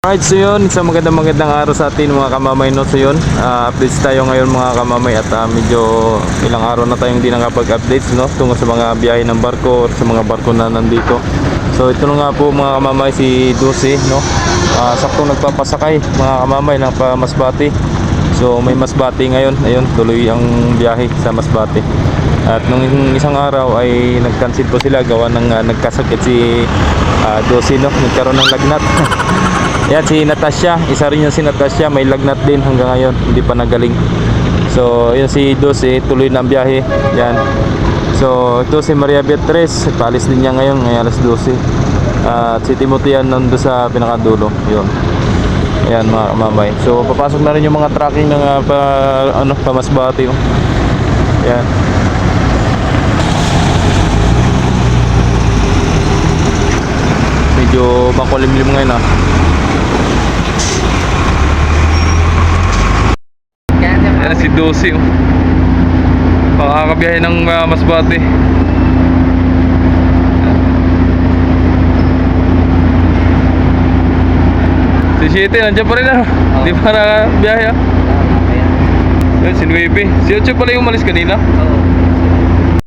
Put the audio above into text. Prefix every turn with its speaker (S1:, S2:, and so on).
S1: Alright, so yun, isang magandang araw sa atin mga kamamay, no? So yun, updates tayo ngayon mga kamamay at medyo ilang araw na tayong hindi nakapag-updates, no? Tungkol sa mga biyahe ng barko or sa mga barko na nandito. So ito na nga po mga kamamay, si Dusi, no? Saktong nagpapasakay mga kamamay ng Masbate. So may Masbate ngayon, ayun, tuloy ang biyahe sa Masbate. At nung isang araw ay nag-cancel po sila gawa ng nagkasakit si Dusi, no? Nagkaroon ng lagnat. Yan si Natasha, isa rin yung si Natasha, may lagnat din hanggang ngayon, hindi pa nagaling. So yun si Dusi, tuloy na ang biyahe. Yan. So ito si Maria Beatriz, paalis din niya ngayon, alas 12. At si Timothy yan nandun sa pinakadulo. Yun. Ayan mga kamamay. So papasok na rin yung mga tracking ng Masbate. Yan. Medyo makulimlim ngayon Yan si Dusi, pakakabiyahe ng Masbate. Si Shete nandiyan pa rin Di pa nakabiyahe Yan si Nuebe. Si Ocho pala yung umalis kanina.